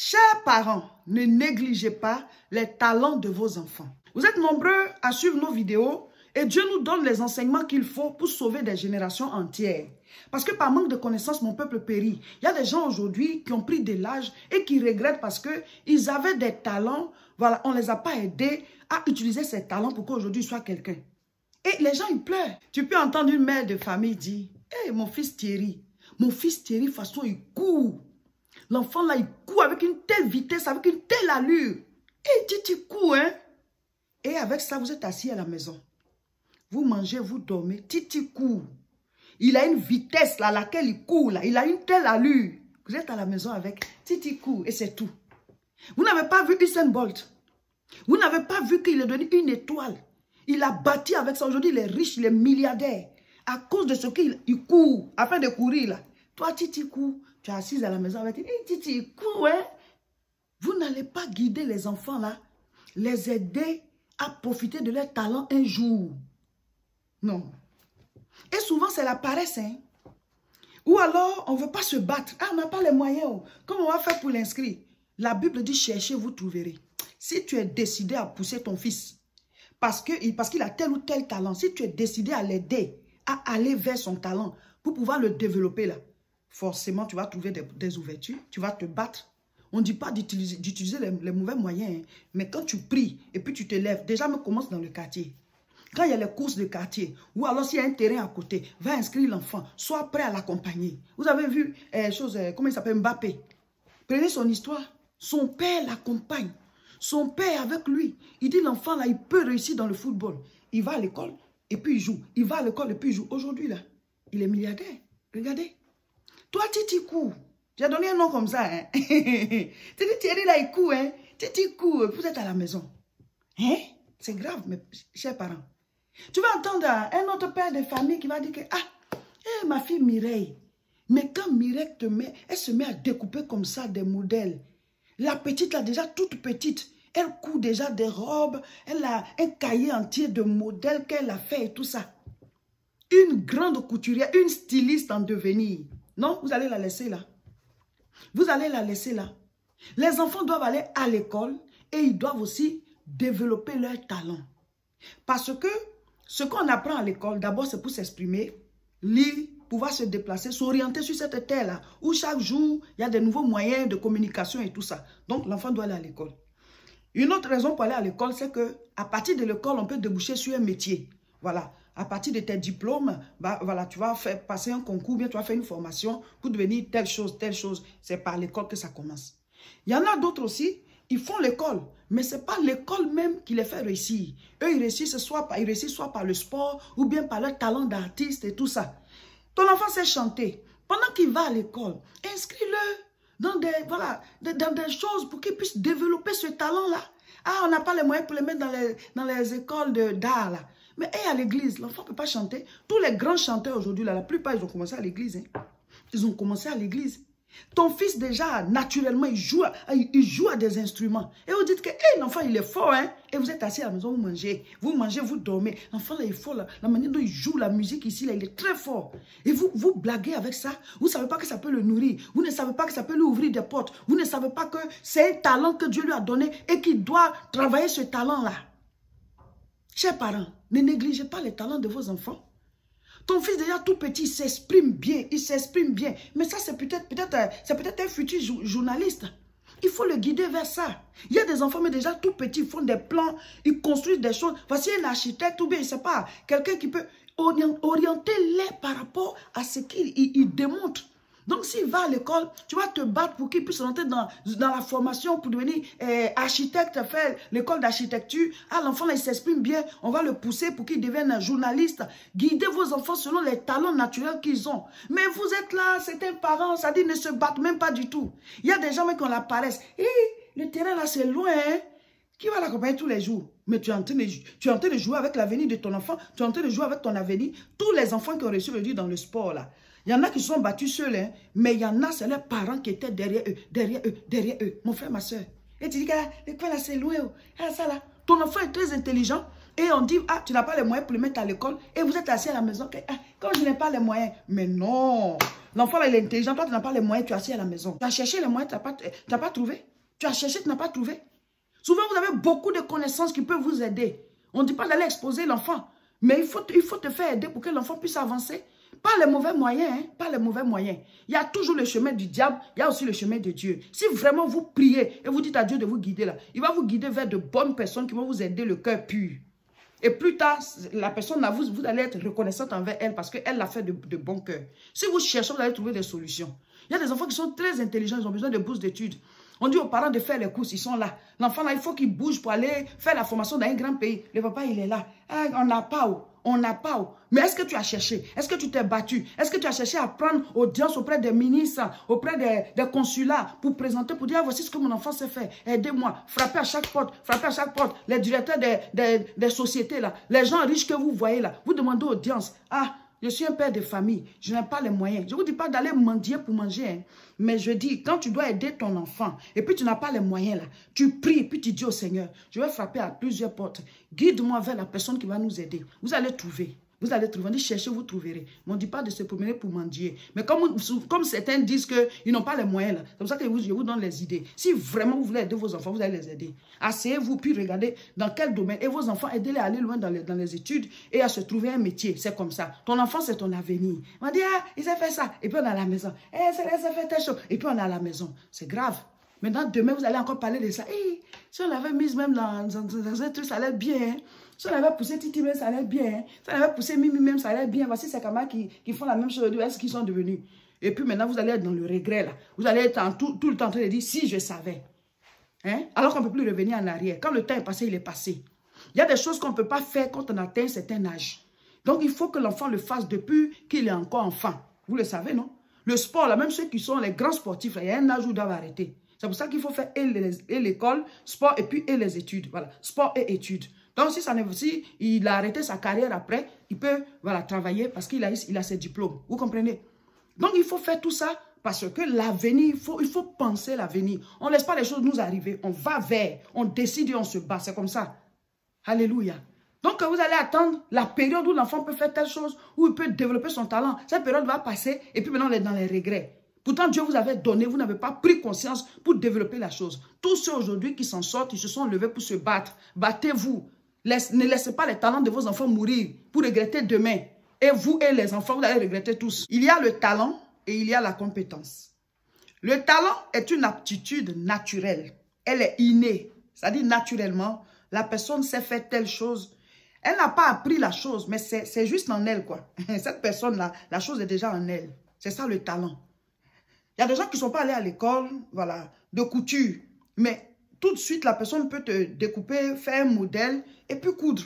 Chers parents, ne négligez pas les talents de vos enfants. Vous êtes nombreux à suivre nos vidéos et Dieu nous donne les enseignements qu'il faut pour sauver des générations entières. Parce que par manque de connaissances, mon peuple périt. Il y a des gens aujourd'hui qui ont pris de l'âge et qui regrettent parce qu'ils avaient des talents. Voilà, on ne les a pas aidés à utiliser ces talents pour qu'aujourd'hui soient quelqu'un. Et les gens, ils pleurent. Tu peux entendre une mère de famille dire, « Hey, mon fils Thierry, de toute façon, il court. L'enfant là, il court avec une telle vitesse, avec une telle allure. Et tu cours, hein? » Et avec ça, vous êtes assis à la maison. Vous mangez, vous dormez, Titi court. Il a une vitesse là, à laquelle il court là. Il a une telle allure. Vous êtes à la maison avec Titi court et c'est tout. Vous n'avez pas vu Usain Bolt. Vous n'avez pas vu qu'il est devenu une étoile. Il a bâti avec ça. Aujourd'hui, il est riche, il est milliardaire. À cause de ce qu'il court, afin de courir là. Toi, Titi court. Tu es assise à la maison avec Titi court, hein? Vous n'allez pas guider les enfants là, les aider à profiter de leur talent un jour. Non. Et souvent, c'est la paresse. Hein? Ou alors, on ne veut pas se battre. Ah, on n'a pas les moyens. Oh. Comment on va faire pour l'inscrire? La Bible dit, cherchez, vous trouverez. Si tu es décidé à pousser ton fils, parce qu'il a tel ou tel talent, si tu es décidé à l'aider, à aller vers son talent, pour pouvoir le développer là, forcément, tu vas trouver des ouvertures, tu vas te battre. On ne dit pas d'utiliser les mauvais moyens, hein. Mais quand tu pries et puis tu te lèves, déjà, me commence dans le quartier. Quand il y a les courses de quartier, ou alors s'il y a un terrain à côté, va inscrire l'enfant, sois prêt à l'accompagner. Vous avez vu, comment il s'appelle, Mbappé. Prenez son histoire. Son père l'accompagne. Son père avec lui. Il dit l'enfant là, il peut réussir dans le football. Il va à l'école et puis il joue. Il va à l'école et puis il joue. Aujourd'hui là, il est milliardaire. Regardez. Toi, Titi court. J'ai donné un nom comme ça. Hein? Thierry là, il court. Hein? Titi court. Vous êtes à la maison. Hein? C'est grave, mes chers parents. Tu vas entendre un autre père de famille qui va dire que, ma fille Mireille, mais quand Mireille elle se met à découper comme ça des modèles. La petite là, déjà toute petite, elle coud déjà des robes, elle a un cahier entier de modèles qu'elle a fait et tout ça. Une grande couturière, une styliste en devenir. Non, vous allez la laisser là. Vous allez la laisser là. Les enfants doivent aller à l'école et ils doivent aussi développer leur talent. Parce que ce qu'on apprend à l'école, d'abord c'est pour s'exprimer, lire, pouvoir se déplacer, s'orienter sur cette terre-là, où chaque jour, il y a des nouveaux moyens de communication et tout ça. Donc l'enfant doit aller à l'école. Une autre raison pour aller à l'école, c'est qu'à partir de l'école, on peut déboucher sur un métier. Voilà. À partir de tes diplômes, voilà, tu vas passer un concours, bien tu vas faire une formation pour devenir telle chose, telle chose. C'est par l'école que ça commence. Il y en a d'autres aussi, ils font l'école, mais ce n'est pas l'école même qui les fait réussir. Eux, ils réussissent soit par le sport ou bien par leur talent d'artiste et tout ça. Ton enfant sait chanter. Pendant qu'il va à l'école, inscris-le dans des choses pour qu'il puisse développer ce talent-là. Ah, on n'a pas les moyens pour les mettre dans les écoles d'art, là. Mais à l'église, l'enfant ne peut pas chanter. Tous les grands chanteurs aujourd'hui, la plupart, ils ont commencé à l'église. Hein. Ils ont commencé à l'église. Ton fils, déjà, naturellement, il joue à des instruments. Et vous dites que l'enfant, il est fort. Hein? Et vous êtes assis à la maison, vous mangez, vous dormez. L'enfant, là, il est fort. Là. La manière dont il joue la musique ici, là, il est très fort. Et vous blaguez avec ça. Vous ne savez pas que ça peut le nourrir. Vous ne savez pas que ça peut lui ouvrir des portes. Vous ne savez pas que c'est un talent que Dieu lui a donné et qu'il doit travailler ce talent-là. Chers parents, ne négligez pas les talents de vos enfants. Ton fils déjà tout petit, il s'exprime bien, Mais ça, c'est peut-être un futur journaliste. Il faut le guider vers ça. Il y a des enfants, mais déjà tout petits, ils font des plans, ils construisent des choses. Voici un architecte ou bien, je ne sais pas, quelqu'un qui peut orienter les par rapport à ce qu'il démontre. Donc, s'il va à l'école, tu vas te battre pour qu'il puisse rentrer dans la formation pour devenir architecte, faire l'école d'architecture. Ah, l'enfant, il s'exprime bien. On va le pousser pour qu'il devienne journaliste. Guidez vos enfants selon les talents naturels qu'ils ont. Mais vous êtes là, c'est un parent, ça dit ne se battre même pas du tout. Il y a des gens qui ont la paresse. Le terrain là, c'est loin, hein? Qui va l'accompagner tous les jours? Mais tu es en train de jouer avec l'avenir de ton enfant. Tu es en train de jouer avec ton avenir. Tous les enfants qui ont réussi le dire dans le sport là. Il y en a qui sont battus seuls, hein, mais il y en a, c'est leurs parents qui étaient derrière eux. Mon frère, ma soeur. Et tu dis que l'école là, c'est loin. Ça là. Ton enfant est très intelligent et on dit, tu n'as pas les moyens pour le mettre à l'école et vous êtes assis à la maison. quand je n'ai pas les moyens. Mais non. L'enfant, là, il est intelligent. Toi, tu n'as pas les moyens, tu es assis à la maison. Tu as cherché les moyens, tu n'as pas trouvé. Tu as cherché, tu n'as pas trouvé. Souvent, vous avez beaucoup de connaissances qui peuvent vous aider. On ne dit pas d'aller exposer l'enfant. Mais il faut te faire aider pour que l'enfant puisse avancer. Pas les mauvais moyens, hein, pas les mauvais moyens. Il y a toujours le chemin du diable, il y a aussi le chemin de Dieu. Si vraiment vous priez et vous dites à Dieu de vous guider là, il va vous guider vers de bonnes personnes qui vont vous aider le cœur pur. Et plus tard, la personne, vous allez être reconnaissante envers elle parce qu'elle l'a fait de bon cœur. Si vous cherchez, vous allez trouver des solutions. Il y a des enfants qui sont très intelligents, ils ont besoin de bourses d'études. On dit aux parents de faire les courses, ils sont là. L'enfant là, il faut qu'il bouge pour aller faire la formation dans un grand pays. Le papa, il est là. Ah, on n'a pas où. On n'a pas où. Mais est-ce que tu as cherché? Est-ce que tu t'es battu? Est-ce que tu as cherché à prendre audience auprès des ministres, auprès des consulats pour présenter, pour dire, ah, voici ce que mon enfant sait faire. Aidez-moi. Frappez à chaque porte. Frappez à chaque porte. Les directeurs des sociétés là. Les gens riches que vous voyez là. Vous demandez audience. Ah, je suis un père de famille. Je n'ai pas les moyens. Je ne vous dis pas d'aller mendier pour manger. Hein. Mais je dis, quand tu dois aider ton enfant et puis tu n'as pas les moyens là, tu pries et puis tu dis au Seigneur, je vais frapper à plusieurs portes. Guide-moi vers la personne qui va nous aider. Vous allez trouver. Vous allez trouver. On dit cherchez, vous trouverez. Mais on ne dit pas de se promener pour mendier. Mais comme certains disent qu'ils n'ont pas les moyens là, c'est pour ça que je vous donne les idées. Si vraiment vous voulez aider vos enfants, vous allez les aider. Asseyez-vous puis regardez dans quel domaine. Et vos enfants, aidez-les à aller loin dans les études et à se trouver un métier. C'est comme ça. Ton enfant, c'est ton avenir. On dit, ah, il s'est fait ça. Et puis on est à la maison. Eh, il s'est fait telle chose. Et puis on est à la maison. C'est grave. Maintenant, demain, vous allez encore parler de ça. Hey, si on l'avait mise même dans un truc, ça allait bien. Hein? Si on avait poussé Titi, même, ça allait bien. Hein? Si on avait poussé Mimi, même, ça allait bien. Voici ces camarades qui font la même chose. Est-ce qu'ils sont devenus? Et puis maintenant, vous allez être dans le regret. Là. Vous allez être tout le temps en train de dire, si je savais. Hein? Alors qu'on ne peut plus revenir en arrière. Quand le temps est passé, il est passé. Il y a des choses qu'on ne peut pas faire quand on atteint un certain âge. Donc, il faut que l'enfant le fasse depuis qu'il est encore enfant. Vous le savez, non? Le sport, là, même ceux qui sont les grands sportifs, là, il y a un âge où ils doivent arrêter. C'est pour ça qu'il faut faire et l'école, sport et puis et les études. Voilà, sport et études. Donc, si il a arrêté sa carrière après, il peut voilà, travailler parce qu'il a ses diplômes. Vous comprenez? Donc, il faut faire tout ça parce que l'avenir, il faut penser l'avenir. On ne laisse pas les choses nous arriver. On va vers, on décide et on se bat. C'est comme ça. Alléluia. Donc, vous allez attendre la période où l'enfant peut faire telle chose, où il peut développer son talent. Cette période va passer et puis maintenant, on est dans les regrets. Pourtant, Dieu vous avait donné, vous n'avez pas pris conscience pour développer la chose. Tous ceux aujourd'hui qui s'en sortent, ils se sont levés pour se battre. Battez-vous. Ne laissez pas les talents de vos enfants mourir pour regretter demain. Et vous et les enfants, vous allez regretter tous. Il y a le talent et il y a la compétence. Le talent est une aptitude naturelle. Elle est innée. C'est-à-dire naturellement, la personne sait faire telle chose. Elle n'a pas appris la chose, mais c'est juste en elle, quoi. Cette personne-là, la chose est déjà en elle. C'est ça le talent. Il y a des gens qui ne sont pas allés à l'école, voilà, de couture. Mais tout de suite, la personne peut te découper, faire un modèle et puis coudre.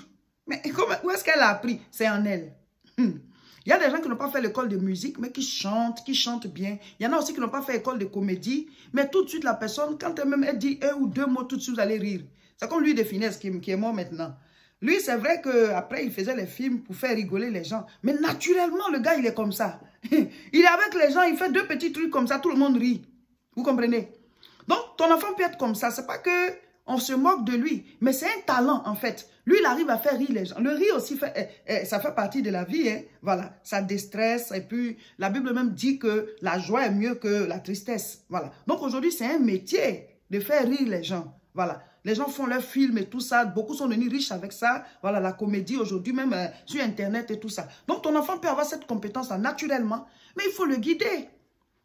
Mais où est-ce qu'elle a appris? C'est en elle. Il y a des gens qui n'ont pas fait l'école de musique, mais qui chantent bien. Il y en a aussi qui n'ont pas fait l'école de comédie. Mais tout de suite, la personne, quand elle dit un ou deux mots, tout de suite, vous allez rire. C'est comme Louis de Funès qui est mort maintenant. Lui, c'est vrai qu'après, il faisait les films pour faire rigoler les gens. Mais naturellement, le gars, il est comme ça. Il est avec les gens, il fait deux petits trucs comme ça, tout le monde rit. Vous comprenez? Donc, ton enfant peut être comme ça. C'est pas qu'on se moque de lui, mais c'est un talent, en fait. Lui, il arrive à faire rire les gens. Le rire aussi, ça fait partie de la vie. Hein? Voilà, ça déstresse. Et puis, la Bible même dit que la joie est mieux que la tristesse. Voilà. Donc, aujourd'hui, c'est un métier de faire rire les gens. Voilà. Les gens font leurs films et tout ça. Beaucoup sont devenus riches avec ça. Voilà, la comédie aujourd'hui, même sur Internet et tout ça. Donc, ton enfant peut avoir cette compétence-là naturellement, mais il faut le guider.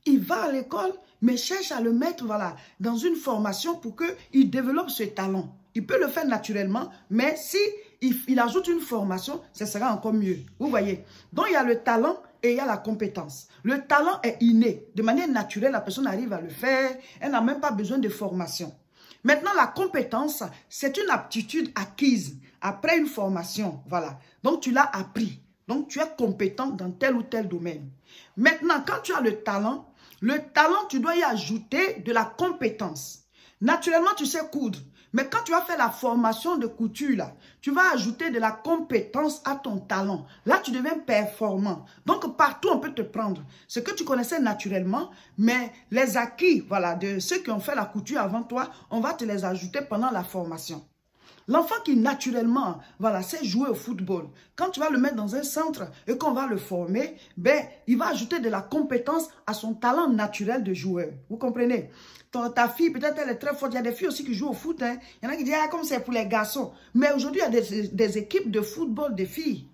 Il va à l'école, mais cherche à le mettre voilà, dans une formation pour qu'il développe ce talent. Il peut le faire naturellement, mais si il ajoute une formation, ce sera encore mieux. Vous voyez? Donc, il y a le talent et il y a la compétence. Le talent est inné. De manière naturelle, la personne arrive à le faire. Elle n'a même pas besoin de formation. Maintenant, la compétence, c'est une aptitude acquise après une formation. Voilà. Donc, tu l'as appris. Donc, tu es compétent dans tel ou tel domaine. Maintenant, quand tu as le talent, tu dois y ajouter de la compétence. Naturellement, tu sais coudre. Mais quand tu vas faire la formation de couture, là, tu vas ajouter de la compétence à ton talent. Là, tu deviens performant. Donc, partout, on peut te prendre. Ce que tu connaissais naturellement, mais les acquis, voilà, de ceux qui ont fait la couture avant toi, on va te les ajouter pendant la formation. L'enfant qui naturellement, voilà, sait jouer au football, quand tu vas le mettre dans un centre et qu'on va le former, ben, il va ajouter de la compétence à son talent naturel de joueur. Vous comprenez? Ta fille, peut-être elle est très forte. Il y a des filles aussi qui jouent au foot. Hein. Il y en a qui disent, ah, comme c'est pour les garçons. Mais aujourd'hui, il y a des équipes de football des filles.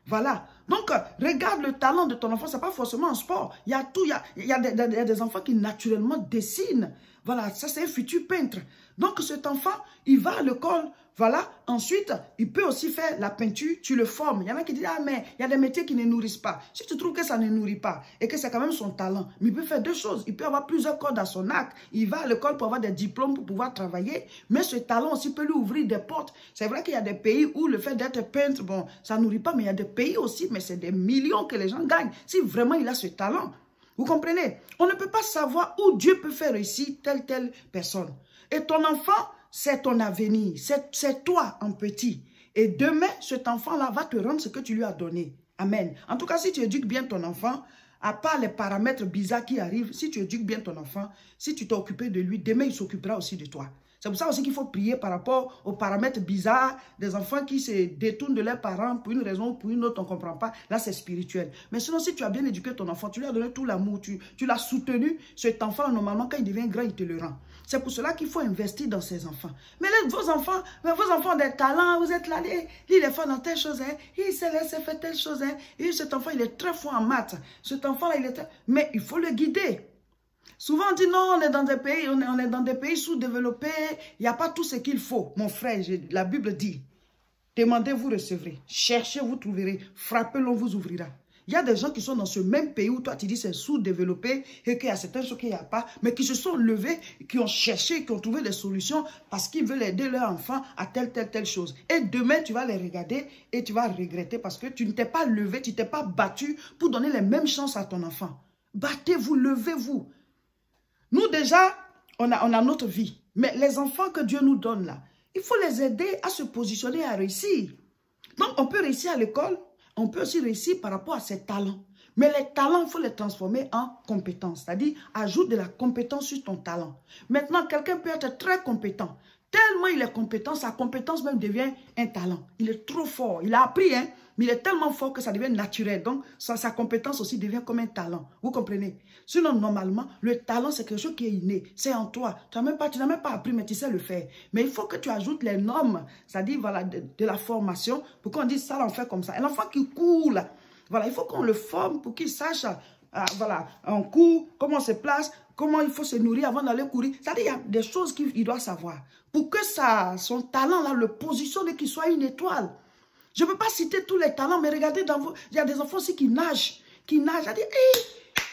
Voilà. Donc, regarde le talent de ton enfant. Ce n'est pas forcément un sport. Il y a tout. Il y a des enfants qui naturellement dessinent. Voilà, ça c'est un futur peintre. Donc, cet enfant, il va à l'école. Voilà. Ensuite, il peut aussi faire la peinture. Tu le formes. Il y en a qui disent, ah, mais il y a des métiers qui ne nourrissent pas. Si tu trouves que ça ne nourrit pas et que c'est quand même son talent, mais il peut faire deux choses. Il peut avoir plusieurs cordes à son arc. Il va à l'école pour avoir des diplômes, pour pouvoir travailler. Mais ce talent aussi peut lui ouvrir des portes. C'est vrai qu'il y a des pays où le fait d'être peintre, bon, ça ne nourrit pas. Mais il y a des pays aussi, mais c'est des millions que les gens gagnent. Si vraiment il a ce talent. Vous comprenez? On ne peut pas savoir où Dieu peut faire réussir telle personne. Et ton enfant, c'est ton avenir. C'est toi en petit. Et demain, cet enfant-là va te rendre ce que tu lui as donné. Amen. En tout cas, si tu éduques bien ton enfant, à part les paramètres bizarres qui arrivent, si tu éduques bien ton enfant, si tu t'es occupé de lui, demain, il s'occupera aussi de toi. C'est pour ça aussi qu'il faut prier par rapport aux paramètres bizarres des enfants qui se détournent de leurs parents pour une raison ou pour une autre, on ne comprend pas. Là, c'est spirituel. Mais sinon, si tu as bien éduqué ton enfant, tu lui as donné tout l'amour, tu l'as soutenu, cet enfant, normalement, quand il devient grand, il te le rend. C'est pour cela qu'il faut investir dans ses enfants. Mais là, vos enfants ont des talents, vous êtes là, il est fort dans telle chose, hein, il sait faire telle chose, hein, et cet enfant, il est très fort en maths. Cet enfant-là, il est très... Mais il faut le guider. Souvent, on dit non, on est dans des pays sous-développés, il n'y a pas tout ce qu'il faut. Mon frère, la Bible dit, demandez, vous recevrez. Cherchez, vous trouverez. Frappez, l'on vous ouvrira. Il y a des gens qui sont dans ce même pays où toi, tu dis c'est sous-développé et qu'il y a certaines choses qu'il n'y a pas, mais qui se sont levés, qui ont cherché, qui ont trouvé des solutions parce qu'ils veulent aider leur enfant à telle chose. Et demain, tu vas les regarder et tu vas regretter parce que tu ne t'es pas levé, tu ne t'es pas battu pour donner les mêmes chances à ton enfant. Battez-vous, levez-vous. Nous déjà, on a notre vie. Mais les enfants que Dieu nous donne là, il faut les aider à se positionner, à réussir. Donc, on peut réussir à l'école, on peut aussi réussir par rapport à ses talents. Mais les talents, il faut les transformer en compétences. C'est-à-dire, ajoute de la compétence sur ton talent. Maintenant, quelqu'un peut être très compétent. Tellement il est compétent, sa compétence même devient un talent. Il est trop fort. Il a appris, hein, mais il est tellement fort que ça devient naturel. Donc, sa compétence aussi devient comme un talent. Vous comprenez? Sinon, normalement, le talent, c'est quelque chose qui est inné. C'est en toi. Tu n'as même pas appris, mais tu sais le faire. Mais il faut que tu ajoutes les normes, c'est-à-dire voilà, de la formation, pour qu'on dise ça, on fait comme ça. Un enfant qui court, là, voilà, il faut qu'on le forme pour qu'il sache, voilà, en cours, comment on se place, comment il faut se nourrir avant d'aller courir. C'est-à-dire, il y a des choses qu'il doit savoir. Pour que son talent, là, le positionne et qu'il soit une étoile. Je ne peux pas citer tous les talents, mais regardez, il y a des enfants aussi qui nagent. C'est-à-dire, hey,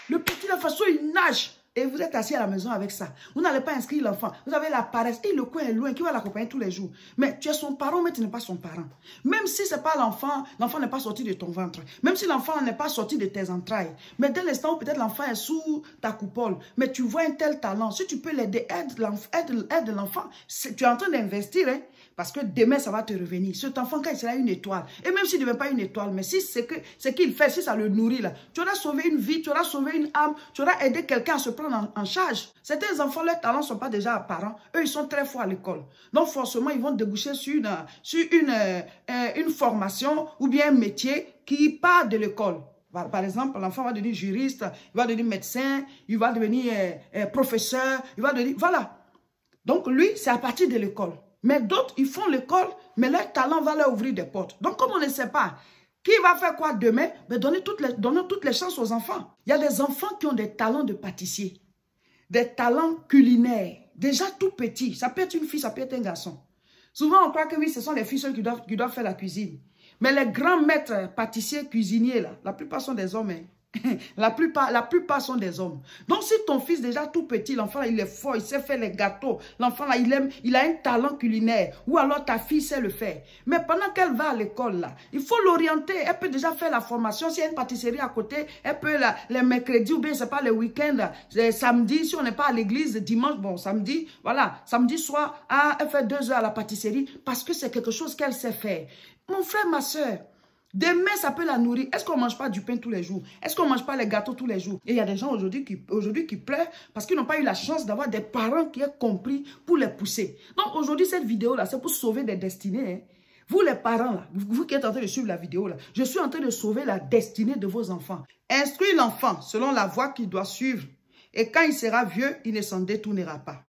le petit, la façon, il nage. Et vous êtes assis à la maison avec ça. Vous n'allez pas inscrire l'enfant. Vous avez la paresse. Et le coin est loin. Qui va l'accompagner tous les jours? Mais tu es son parent, mais tu n'es pas son parent. Même si ce n'est pas l'enfant, l'enfant n'est pas sorti de ton ventre. Même si l'enfant n'est pas sorti de tes entrailles. Mais dès l'instant où peut-être l'enfant est sous ta coupole, mais tu vois un tel talent, si tu peux l'aider, aide l'enfant. Tu es en train d'investir, hein? Parce que demain, ça va te revenir. Cet enfant, quand il sera une étoile, et même s'il ne devient pas une étoile, mais si c'est ce qu'il fait, si ça le nourrit, là, tu auras sauvé une vie, tu auras sauvé une âme, tu auras aidé quelqu'un à se prendre en charge. Certains enfants, leurs talents ne sont pas déjà apparents. Eux, ils sont très forts à l'école. Donc, forcément, ils vont déboucher sur une formation ou bien un métier qui part de l'école. Par exemple, l'enfant va devenir juriste, il va devenir médecin, il va devenir professeur, il va devenir... Voilà. Donc, lui, c'est à partir de l'école. Mais d'autres, ils font l'école, mais leur talent va leur ouvrir des portes. Donc, comme on ne sait pas qui va faire quoi demain, ben donnez toutes les chances aux enfants. Il y a des enfants qui ont des talents de pâtissier, des talents culinaires, déjà tout petits. Ça peut être une fille, ça peut être un garçon. Souvent, on croit que oui, ce sont les filles seules qui doivent faire la cuisine. Mais les grands maîtres pâtissiers, cuisiniers, là, la plupart sont des hommes, hein. La plupart sont des hommes. Donc, si ton fils déjà tout petit, l'enfant là, il est fort, il sait faire les gâteaux, l'enfant là, il a un talent culinaire, ou alors ta fille sait le faire. Mais pendant qu'elle va à l'école là, il faut l'orienter. Elle peut déjà faire la formation. S'il y a une pâtisserie à côté, elle peut les mercredis ou bien c'est pas les week-ends, samedi, si on n'est pas à l'église, dimanche, bon, samedi, voilà, samedi soir, elle fait 2 heures à la pâtisserie parce que c'est quelque chose qu'elle sait faire. Mon frère, ma soeur, Demain, ça peut la nourrir. Est-ce qu'on ne mange pas du pain tous les jours? Est-ce qu'on ne mange pas les gâteaux tous les jours? Et il y a des gens aujourd'hui qui pleurent parce qu'ils n'ont pas eu la chance d'avoir des parents qui aient compris pour les pousser. Donc aujourd'hui, cette vidéo-là, c'est pour sauver des destinées. Hein. Vous les parents, là, vous qui êtes en train de suivre la vidéo, là, je suis en train de sauver la destinée de vos enfants. Instruis l'enfant selon la voie qu'il doit suivre. Et quand il sera vieux, il ne s'en détournera pas.